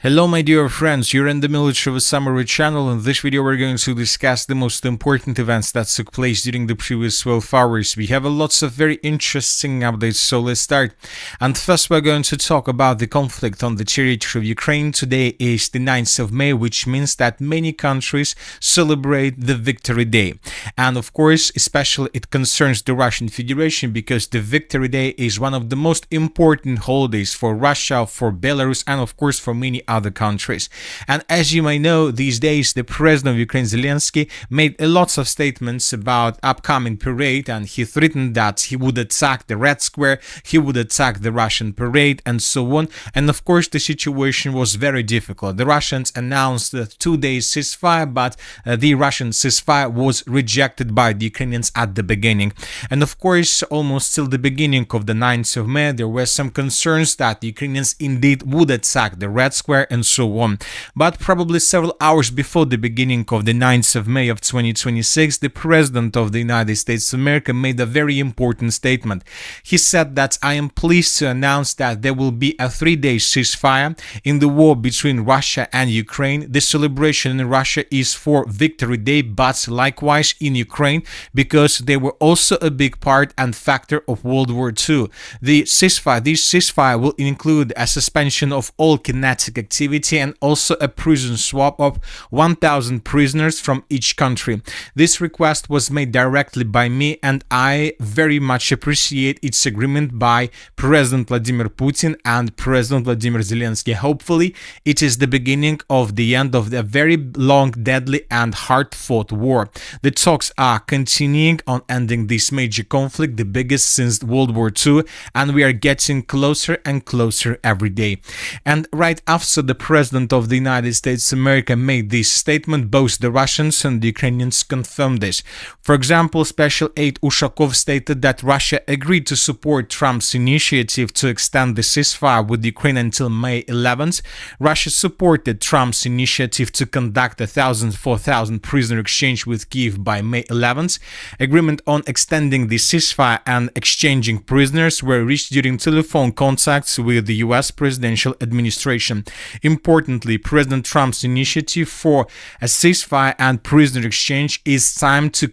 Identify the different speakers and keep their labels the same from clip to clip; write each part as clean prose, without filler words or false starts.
Speaker 1: Hello my dear friends, you're in the Military Summary channel. In this video we're going to discuss the most important events that took place during the previous 12 hours. We have lots of very interesting updates, so let's start. And first we're going to talk about the conflict on the territory of Ukraine. Today is the 9th of May, which means that many countries celebrate the Victory Day. And of course, especially it concerns the Russian Federation because the Victory Day is one of the most important holidays for Russia, for Belarus, and of course for many other countries. And as you may know, these days the president of Ukraine, Zelensky, made lots of statements about upcoming parade, and he threatened that he would attack the Red Square, he would attack the Russian parade, and so on. And of course the situation was very difficult. The Russians announced a 2-day ceasefire, but the Russian ceasefire was rejected by the Ukrainians at the beginning. And of course, almost till the beginning of the 9th of May, there were some concerns that the Ukrainians indeed would attack the Red Square and so on. But probably several hours before the beginning of the 9th of May of 2026, the President of the United States of America made a very important statement. He said that I am pleased to announce that there will be a 3-day ceasefire in the war between Russia and Ukraine. The celebration in Russia is for Victory Day, but likewise in Ukraine, because they were also a big part and factor of World War II. This ceasefire will include a suspension of all kinetic activity and also a prison swap of 1,000 prisoners from each country. This request was made directly by me, and I very much appreciate its agreement by President Vladimir Putin and President Vladimir Zelensky. Hopefully, it is the beginning of the end of the very long, deadly and hard-fought war. The talks are continuing on ending this major conflict, the biggest since World War II, and we are getting closer and closer every day. And right after the President of the United States of America made this statement, both the Russians and the Ukrainians confirmed this. For example, Special Aide Ushakov stated that Russia agreed to support Trump's initiative to extend the ceasefire with Ukraine until May 11th. Russia supported Trump's initiative to conduct a 4,000 prisoner exchange with Kyiv by May 11th. Agreement on extending the ceasefire and exchanging prisoners were reached during telephone contacts with the US presidential administration. Importantly, President Trump's initiative for a ceasefire and prisoner exchange is timed to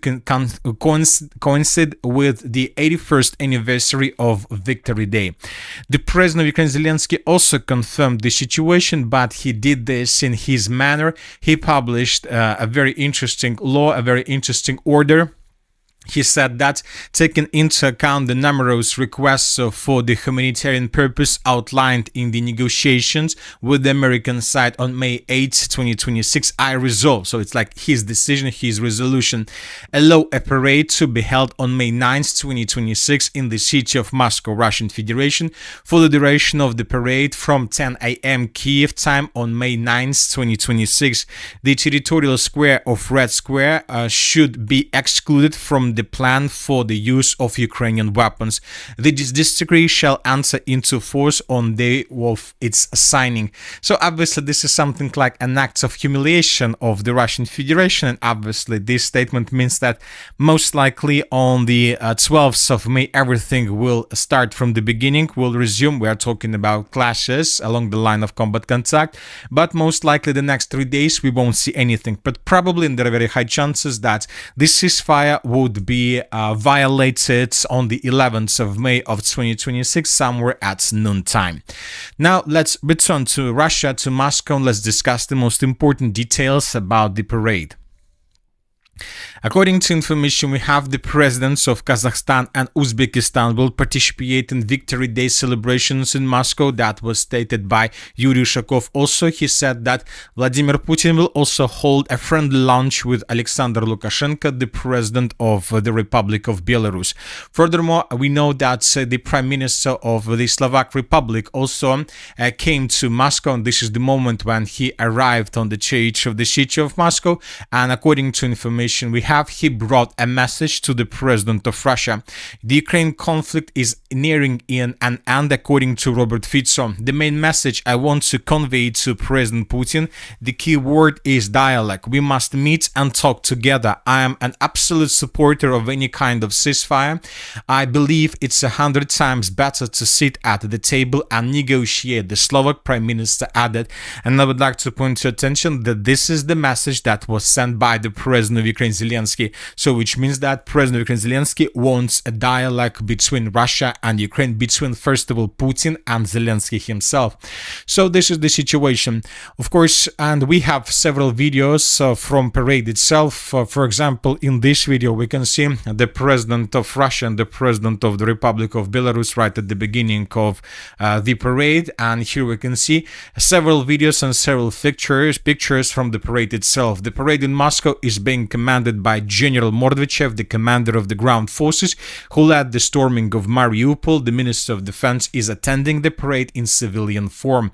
Speaker 1: coincide with the 81st anniversary of Victory Day. The President of Ukraine, Zelensky, also confirmed the situation, but he did this in his manner. He published a very interesting law, a very interesting order. He said that, taking into account the numerous requests for the humanitarian purpose outlined in the negotiations with the American side on May 8, 2026, I resolve. So it's like his decision, his resolution. Allow a parade to be held on May 9, 2026 in the city of Moscow, Russian Federation, for the duration of the parade from 10 a.m. Kyiv time on May 9, 2026. The territorial square of Red Square should be excluded from the plan for the use of Ukrainian weapons. This decree shall enter into force on the day of its signing. So obviously this is something like an act of humiliation of the Russian Federation, and obviously this statement means that most likely on the 12th of May everything will start from the beginning, will resume. We are talking about clashes along the line of combat contact, but most likely the next 3 days we won't see anything. But probably there are very high chances that this ceasefire would be violated on the 11th of May of 2026, somewhere at noontime. Now let's return to Russia, to Moscow, and let's discuss the most important details about the parade. According to information we have, the presidents of Kazakhstan and Uzbekistan will participate in Victory Day celebrations in Moscow. That was stated by Yuri Ushakov. Also, he said that Vladimir Putin will also hold a friendly lunch with Alexander Lukashenko, the president of the Republic of Belarus. Furthermore, we know that the Prime Minister of the Slovak Republic also came to Moscow, and this is the moment when he arrived on the stage of the city of Moscow. And according to information we he brought a message to the president of Russia. The Ukraine conflict is nearing an end, according to Robert Fico. The main message I want to convey to President Putin, the key word is dialogue. We must meet and talk together. I am an absolute supporter of any kind of ceasefire. I believe it's 100 times better to sit at the table and negotiate, the Slovak Prime Minister added. And I would like to point your attention that this is the message that was sent by the President of Ukraine, Zelensky. So which means that President of Ukraine, Zelensky, wants a dialogue between Russia and Ukraine, between, first of all, Putin and Zelensky himself. So this is the situation, of course, and we have several videos from parade itself. For example, in this video, we can see the President of Russia and the President of the Republic of Belarus right at the beginning of the parade, and here we can see several videos and several pictures from the parade itself. The parade in Moscow is being commanded by General Mordvichev, the commander of the ground forces, who led the storming of Mariupol. The Minister of Defense is attending the parade in civilian form.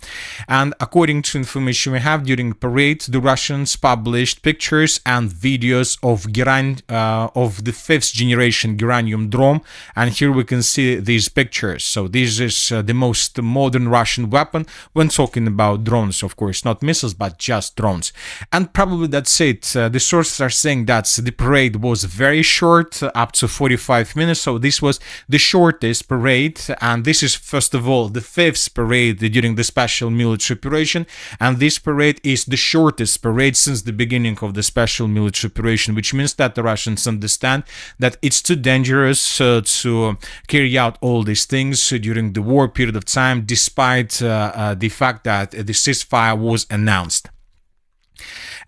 Speaker 1: And according to information we have, during the parade, the Russians published pictures and videos of the 5th generation Geranium drone, and here we can see these pictures. So this is the most modern Russian weapon when talking about drones, of course, not missiles, but just drones. And probably that's it. The sources are saying that the parade was very short, up to 45 minutes. So this was the shortest parade, and this is, first of all, the 5th parade during the special military operation, and this parade is the shortest parade since the beginning of the special military operation, which means that the Russians understand that it's too dangerous to carry out all these things during the war period of time, despite the fact that the ceasefire was announced.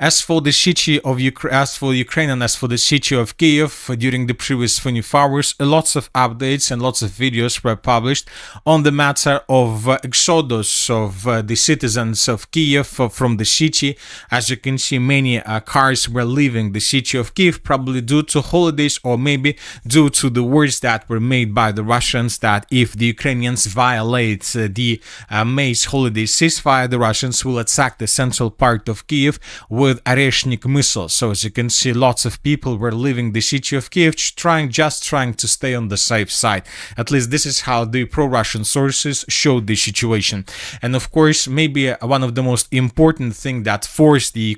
Speaker 1: As for the city of Ukraine and as for the city of Kiev, during the previous 24 hours, lots of updates and lots of videos were published on the matter of exodus of the citizens of Kiev from the city. As you can see, many cars were leaving the city of Kiev, probably due to holidays or maybe due to the words that were made by the Russians that if the Ukrainians violate the May's holiday ceasefire, the Russians will attack the central part of Kiev with Oreshnik missiles. So as you can see, lots of people were leaving the city of Kiev, just trying to stay on the safe side. At least this is how the pro-Russian sources showed the situation. And of course, maybe one of the most important thing that forced the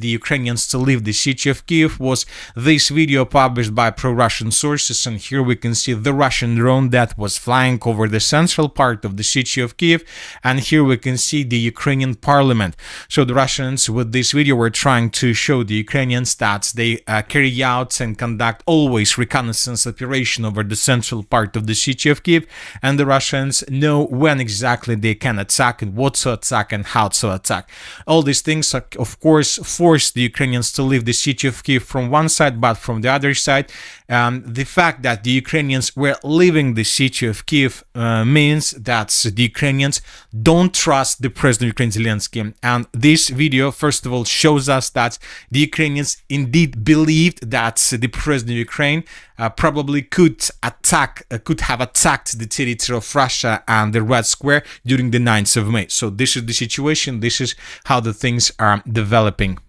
Speaker 1: Ukrainians to leave the city of Kiev was this video published by pro-Russian sources. And here we can see the Russian drone that was flying over the central part of the city of Kiev. And here we can see the Ukrainian parliament. So the Russians with this video were trying to show the Ukrainians that they carry out and conduct always reconnaissance operation over the central part of the city of Kiev, and the Russians know when exactly they can attack and what to attack and how to attack. All these things, of course, forced the Ukrainians to leave the city of Kiev from one side, but from the other side, the fact that the Ukrainians were leaving the city of Kiev means that the Ukrainians don't trust the President of Ukraine, Zelensky. And this video, first of all, shows us that the Ukrainians indeed believed that the President of Ukraine probably could have attacked the territory of Russia and the Red Square during the 9th of May. So this is the situation. This is how the things are developing.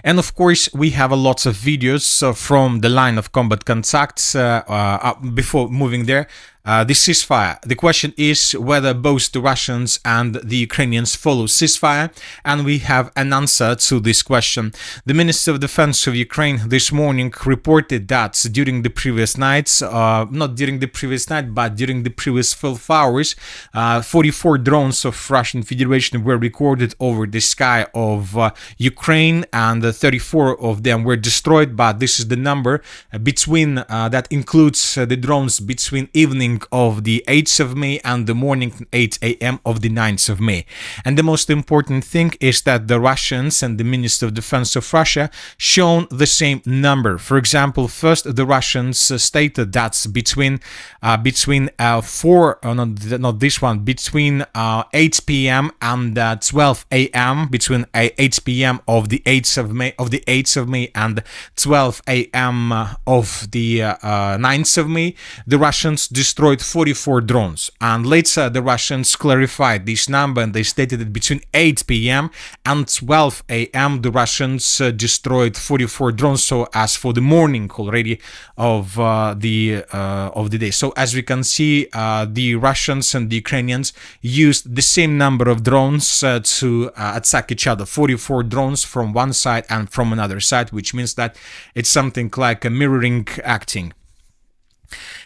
Speaker 1: And of course, we have a lots of videos from the line of combat contacts. Before moving there, the ceasefire. The question is whether both the Russians and the Ukrainians follow ceasefire, and we have an answer to this question. The Minister of Defense of Ukraine this morning reported that during the previous nights, not during the previous night, but during the previous 12 hours, 44 drones of Russian Federation were recorded over the sky of Ukraine, and 34 of them were destroyed, but this is the number between that includes the drones between evening of the 8th of May and the morning 8 a.m. of the 9th of May. And the most important thing is that the Russians and the Minister of Defense of Russia shown the same number. For example, first the Russians stated that between 8 p.m. and 12 a.m. between 8 p.m. of the 8th of May and 12 a.m. of the 9th of May, the Russians destroyed destroyed 44 drones. And later the Russians clarified this number, and they stated that between 8 p.m. and 12 a.m. the Russians destroyed 44 drones. So as for the morning already of the day. So as we can see, the Russians and the Ukrainians used the same number of drones to attack each other. 44 drones from one side and from another side, which means that it's something like a mirroring acting.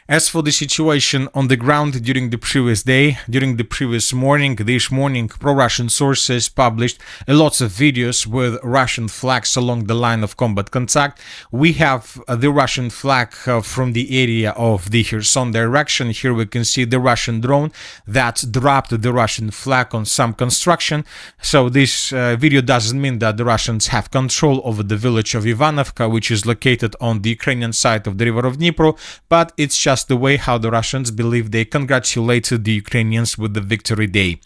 Speaker 1: As for the situation on the ground during the previous day, during the previous morning, this morning, pro-Russian sources published lots of videos with Russian flags along the line of combat contact. We have the Russian flag from the area of the Kherson direction. Here we can see the Russian drone that dropped the Russian flag on some construction. So this video doesn't mean that the Russians have control over the village of Ivanovka, which is located on the Ukrainian side of the river of Dnipro, but it's just the way how the Russians believe they congratulated the Ukrainians with the victory day.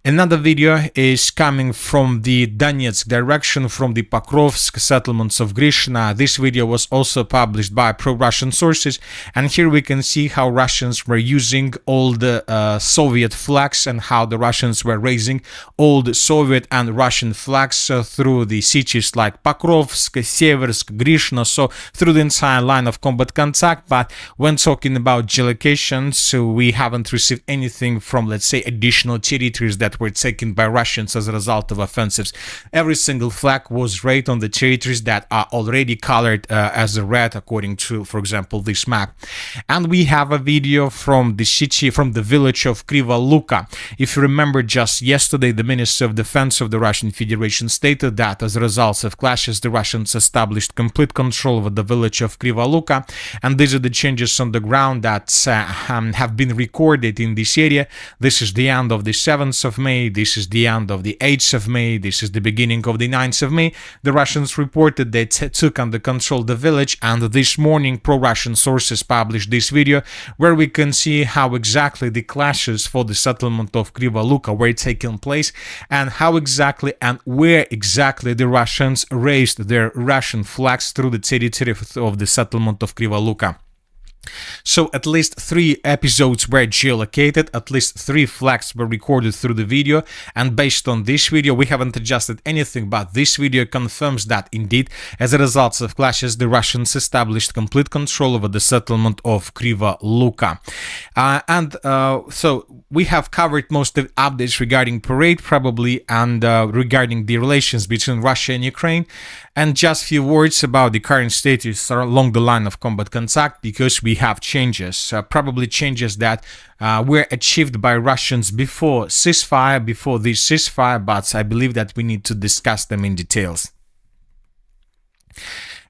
Speaker 1: Another video is coming from the Donetsk direction, from the Pokrovsk settlements of Grishna. This video was also published by pro-Russian sources, and here we can see how Russians were using old Soviet flags and how the Russians were raising old Soviet and Russian flags through the cities like Pokrovsk, Seversk, Grishna, so through the entire line of combat contact. But when talking about geolocations, we haven't received anything from, let's say, additional territories that were taken by Russians as a result of offensives. Every single flag was raised on the territories that are already colored as red, according to, for example, this map. And we have a video from the city, from the village of Kriva Luka. If you remember, just yesterday, the Minister of Defense of the Russian Federation stated that as a result of clashes, the Russians established complete control over the village of Kriva Luka, and these are the changes on the ground that have been recorded in this area. This is the end of the 7th of May, this is the end of the 8th of May, this is the beginning of the 9th of May. The Russians reported they took under control the village, and this morning pro-Russian sources published this video where we can see how exactly the clashes for the settlement of Kriva Luka were taking place, and how exactly and where exactly the Russians raised their Russian flags through the territory of the settlement of Kriva Luka. So at least 3 episodes were geolocated, at least 3 flags were recorded through the video, and based on this video we haven't adjusted anything, but this video confirms that indeed, as a result of clashes, the Russians established complete control over the settlement of Kriva Luka. So we have covered most of the updates regarding parade probably, and regarding the relations between Russia and Ukraine, and just few words about the current status along the line of combat contact, because we have changes, probably changes that were achieved by Russians before this ceasefire, but I believe that we need to discuss them in details.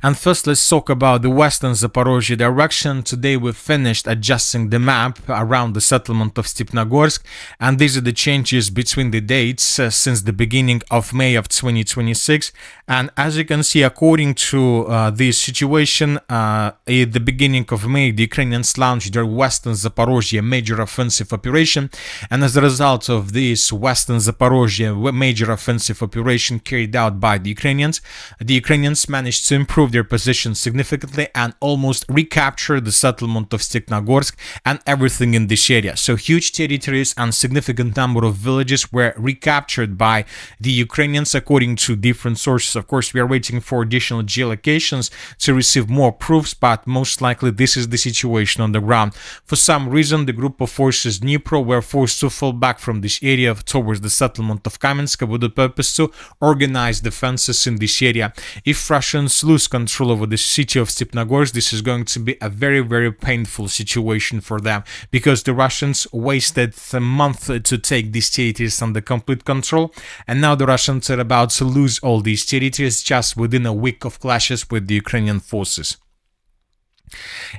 Speaker 1: And first, let's talk about the western Zaporozhye direction. Today we finished adjusting the map around the settlement of Stepnogorsk, and these are the changes between the dates since the beginning of May of 2026. And as you can see, according to this situation, at the beginning of May, the Ukrainians launched their western Zaporozhye major offensive operation, and as a result of this western Zaporozhye major offensive operation carried out by the Ukrainians managed to improve their position significantly and almost recapture the settlement of Stepnogorsk and everything in this area. So huge territories and significant number of villages were recaptured by the Ukrainians, according to different sources. Of course, we are waiting for additional geolocations to receive more proofs, but most likely this is the situation on the ground. For some reason, the group of forces Dnipro were forced to fall back from this area towards the settlement of Kamenska with the purpose to organize defenses in this area. If Russians lose control over the city of Stepnogorsk, this is going to be a very, very painful situation for them, because the Russians wasted a month to take these territories under complete control, and now the Russians are about to lose all these territories just within a week of clashes with the Ukrainian forces.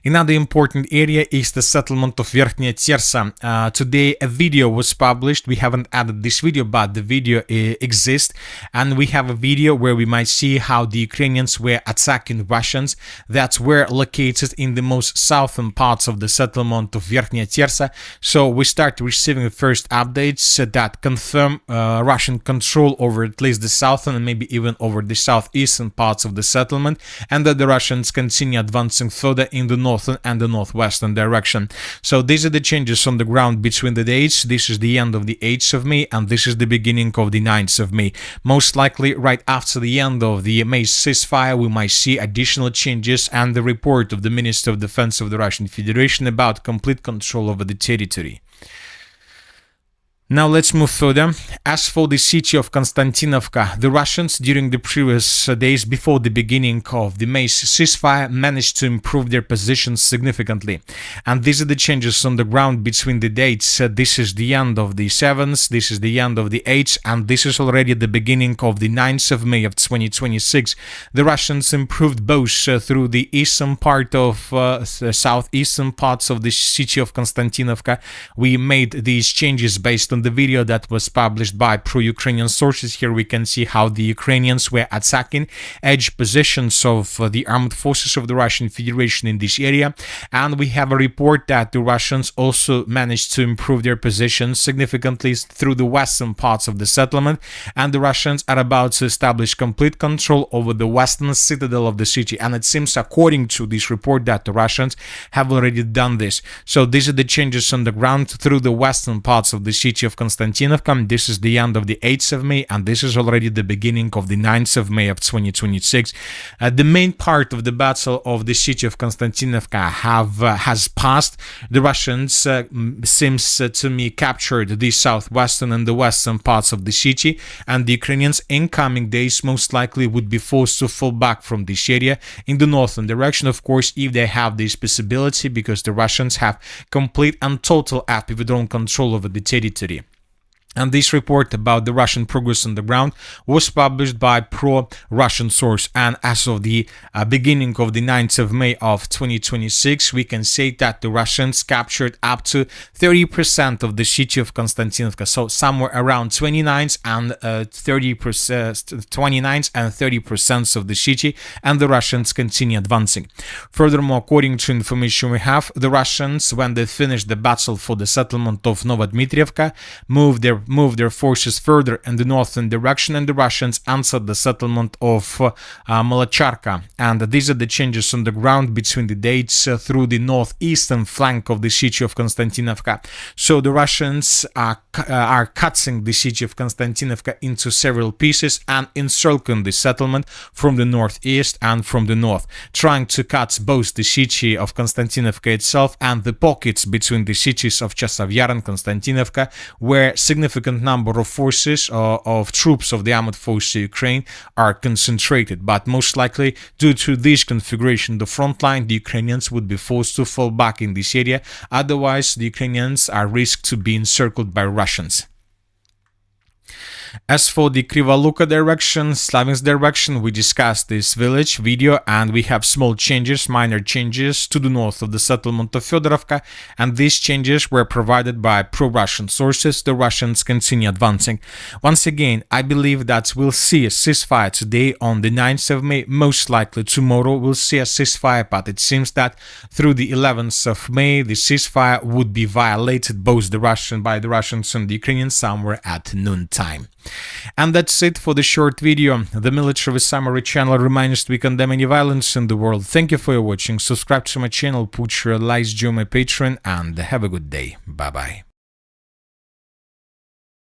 Speaker 1: Another important area is the settlement of Verkhnya Tersa. Today a video was published. We haven't added this video, but the video exists, and we have a video where we might see how the Ukrainians were attacking Russians that were located in the most southern parts of the settlement of Verkhnya Tersa. So we start receiving the first updates that confirm Russian control over at least the southern and maybe even over the southeastern parts of the settlement, and that the Russians continue advancing further further in the northern and the northwestern direction. So these are the changes on the ground between the dates. This is the end of the 8th of May and this is the beginning of the 9th of May. Most likely right after the end of the May ceasefire we might see additional changes and the report of the Minister of Defense of the Russian Federation about complete control over the territory. Now let's move further. As for the city of Konstantinovka, the Russians during the previous days before the beginning of the May ceasefire managed to improve their positions significantly. And these are the changes on the ground between the dates. This is the end of the 7th, this is the end of the 8th, and this is already the beginning of the 9th of May of 2026. The Russians improved both through the eastern part of the southeastern parts of the city of Konstantinovka. We made these changes based on the video that was published by pro-Ukrainian sources. Here we can see how the Ukrainians were attacking edge positions of the armed forces of the Russian Federation in this area, and we have a report that the Russians also managed to improve their positions significantly through the western parts of the settlement, and the Russians are about to establish complete control over the western citadel of the city, and it seems according to this report that the Russians have already done this. So these are the changes on the ground through the western parts of the city of Konstantinovka. This is the end of the 8th of May and this is already the beginning of the 9th of May of 2026. The main part of the battle of the city of Konstantinovka has passed. The Russians seems to me captured the southwestern and the western parts of the city, and the Ukrainians in coming days most likely would be forced to fall back from this area in the northern direction, of course, if they have this possibility, because the Russians have complete and total active drone control over the territory. And this report about the Russian progress on the ground was published by pro-Russian source, and as of the beginning of the 9th of May of 2026 we can say that the Russians captured up to 30% of the city of Konstantinovka, so somewhere around 29 and 30% of the city, and the Russians continue advancing. Furthermore, according to information we have, the Russians, when they finished the battle for the settlement of Novodmitrievka, moved their forces further in the northern direction, and the Russians answered the settlement of Molocharka. And these are the changes on the ground between the dates through the northeastern flank of the city of Konstantinovka. So the Russians are cutting the city of Konstantinovka into several pieces and encircling the settlement from the northeast and from the north, trying to cut both the city of Konstantinovka itself and the pockets between the cities of Chasiv and Konstantinovka, where significant number of forces of troops of the armed forces of Ukraine are concentrated. But most likely, due to this configuration, the front line, the Ukrainians would be forced to fall back in this area. Otherwise, the Ukrainians are risked to be encircled by Russians. As for the Krivoluka direction, Slavinsk direction, we discussed this village video, and we have small changes, minor changes to the north of the settlement of Fedorovka, and these changes were provided by pro-Russian sources. The Russians continue advancing. Once again, I believe that we'll see a ceasefire today on the 9th of May. Most likely tomorrow we'll see a ceasefire, but it seems that through the 11th of May the ceasefire would be violated by the Russians and the Ukrainians somewhere at noontime. And that's it for the short video. The Military Summary channel reminds us we condemn any violence in the world. Thank you for your watching. Subscribe to my channel, put your likes, join my Patreon, and have a good day. Bye bye.